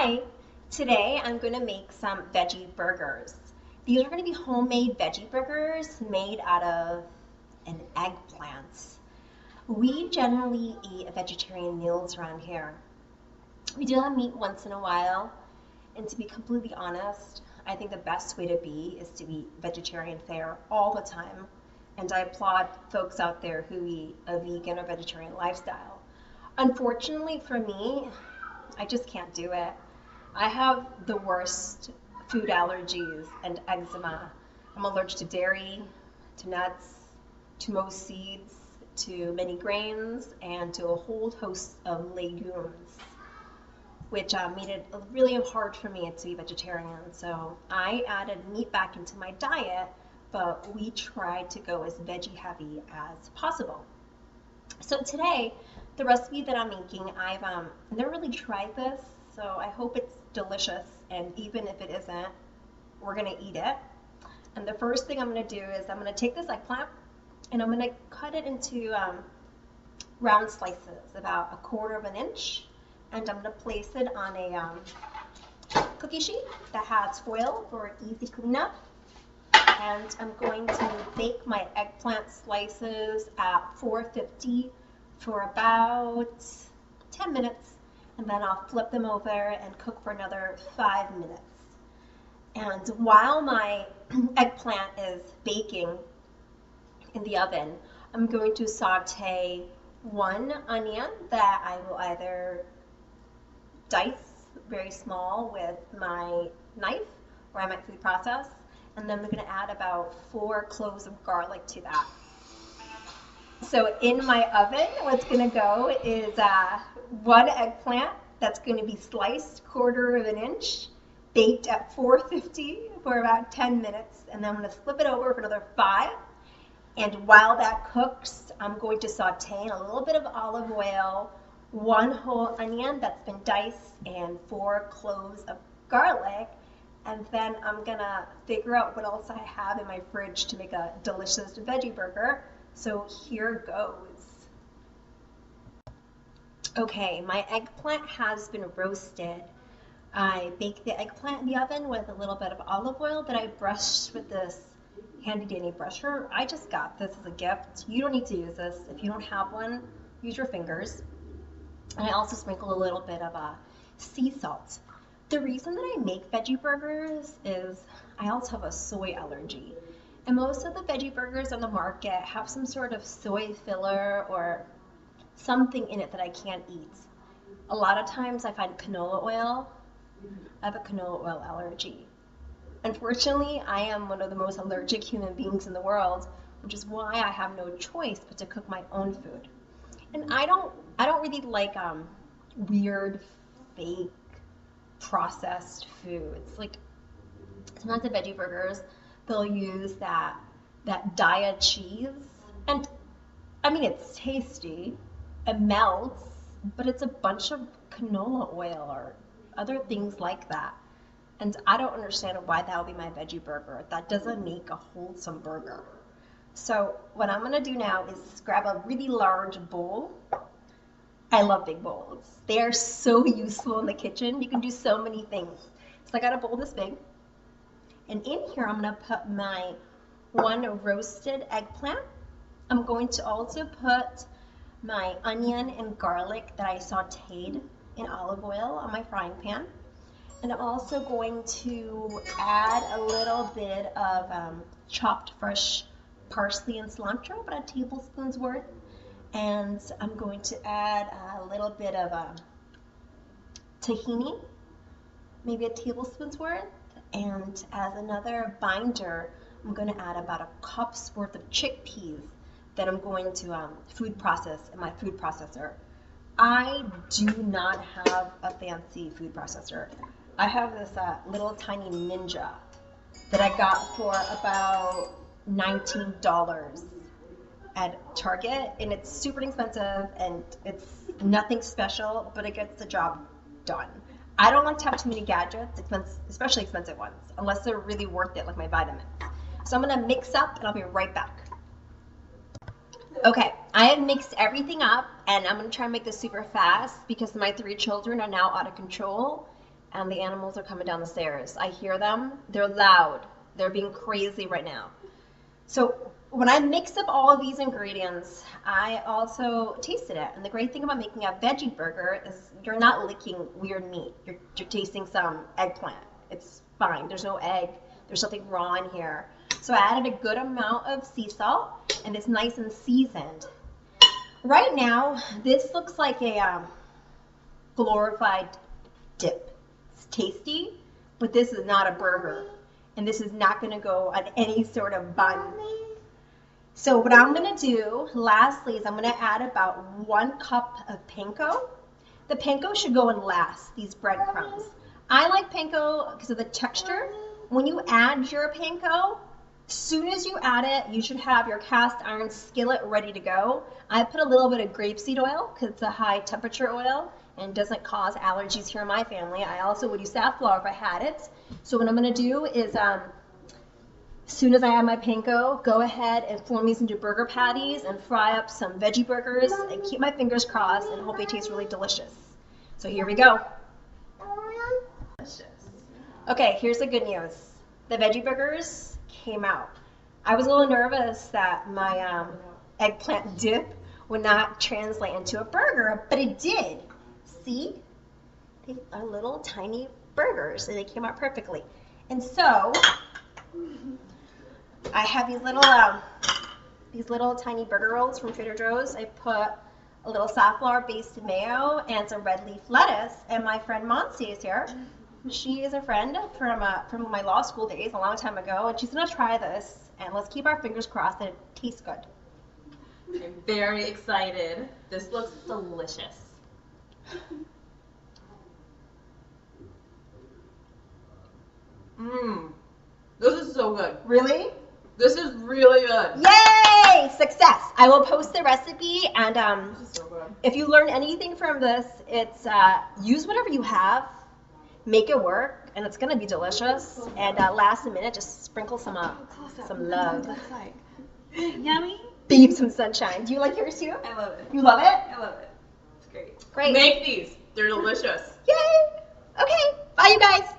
Hi, today I'm going to make some veggie burgers. These are going to be homemade veggie burgers made out of an eggplant. We generally eat vegetarian meals around here. We do have meat once in a while, and to be completely honest, I think the best way to be is to eat vegetarian fare all the time. And I applaud folks out there who eat a vegan or vegetarian lifestyle. Unfortunately for me, I just can't do it. I have the worst food allergies and eczema. I'm allergic to dairy, to nuts, to most seeds, to many grains, and to a whole host of legumes, which made it really hard for me to be vegetarian. So I added meat back into my diet, but we tried to go as veggie heavy as possible. So today, the recipe that I'm making, I've never really tried this, so I hope it's delicious, and even if it isn't, we're gonna eat it. And the first thing I'm gonna do is I'm gonna take this eggplant and I'm gonna cut it into round slices, about 1/4 of an inch, and I'm gonna place it on a cookie sheet that has foil for easy cleanup. And I'm going to bake my eggplant slices at 450 for about 10 minutes, and then I'll flip them over and cook for another 5 minutes. And while my eggplant is baking in the oven, I'm going to saute one onion that I will either dice very small with my knife, or I might food process, and then I'm going to add about 4 cloves of garlic to that. So in my oven, what's going to go is one eggplant that's going to be sliced 1/4 of an inch, baked at 450 for about 10 minutes, and then I'm going to flip it over for another 5. And while that cooks, I'm going to saute in a little bit of olive oil, 1 whole onion that's been diced, and 4 cloves of garlic. And then I'm going to figure out what else I have in my fridge to make a delicious veggie burger. So here goes. Okay, my eggplant has been roasted. I baked the eggplant in the oven with a little bit of olive oil that I brushed with this handy dandy brusher. I just got this as a gift. You don't need to use this. If you don't have one, use your fingers. And I also sprinkle a little bit of sea salt. The reason that I make veggie burgers is I also have a soy allergy. And most of the veggie burgers on the market have some sort of soy filler or something in it that I can't eat. A lot of times I find canola oil. I have a canola oil allergy. Unfortunately, I am one of the most allergic human beings in the world, which is why I have no choice but to cook my own food. And I don't really like weird, fake, processed foods. Like sometimes the veggie burgers, they'll use that Daiya cheese, and I mean it's tasty, it melts, but it's a bunch of canola oil or other things like that. And I don't understand why that would be my veggie burger. That doesn't make a wholesome burger. So what I'm gonna do now is grab a really large bowl. I love big bowls. They are so useful in the kitchen. You can do so many things. So I got a bowl this big. And in here, I'm gonna put my 1 roasted eggplant. I'm going to also put my onion and garlic that I sauteed in olive oil on my frying pan. And I'm also going to add a little bit of chopped fresh parsley and cilantro, about a tablespoon's worth. And I'm going to add a little bit of tahini, maybe a tablespoon's worth. And as another binder, I'm going to add about a cup's worth of chickpeas that I'm going to food process in my food processor. I do not have a fancy food processor. I have this little tiny Ninja that I got for about $19 at Target, and it's super inexpensive and it's nothing special, but it gets the job done. I don't like to have too many gadgets, especially expensive ones, unless they're really worth it, like my vitamins. So I'm gonna mix up and I'll be right back. Okay, I have mixed everything up, and I'm gonna try and make this super fast because my 3 children are now out of control and the animals are coming down the stairs. I hear them. They're loud. They're being crazy right now. So when I mix up all of these ingredients, I also tasted it. And the great thing about making a veggie burger is you're not licking weird meat. You're tasting some eggplant. It's fine. There's no egg. There's nothing raw in here. So I added a good amount of sea salt, and it's nice and seasoned. Right now, this looks like a glorified dip. It's tasty, but this is not a burger. And this is not going to go on any sort of bun. So what I'm going to do, lastly, is I'm going to add about 1 cup of panko. The panko should go in last, these breadcrumbs. I like panko because of the texture. When you add your panko, as soon as you add it, you should have your cast iron skillet ready to go. I put a little bit of grapeseed oil because it's a high temperature oil and doesn't cause allergies here in my family. I also would use safflower if I had it. So what I'm going to do is, as soon as I add my panko, go ahead and form these into burger patties and fry up some veggie burgers and keep my fingers crossed and hope they taste really delicious. So here we go. Okay, here's the good news. The veggie burgers came out. I was a little nervous that my eggplant dip would not translate into a burger, but it did. See? They are little tiny burgers and they came out perfectly. And so I have these little tiny burger rolls from Trader Joe's. I put a little safflower based mayo and some red leaf lettuce, and my friend Monsi is here. She is a friend from my law school days a long time ago, and she's gonna try this, and let's keep our fingers crossed that it tastes good. I'm very excited. This looks delicious. This is so good. Really? This is really good. Yay! Success! I will post the recipe, and This is so good. if you learn anything from this, it's use whatever you have, make it work, and it's gonna be delicious. And last minute, just sprinkle some love. Yummy. Beam some sunshine. Do you like yours too? I love it. You love it? I love it. It's great. Great. Make these. They're delicious. Yay! Okay. Bye, you guys.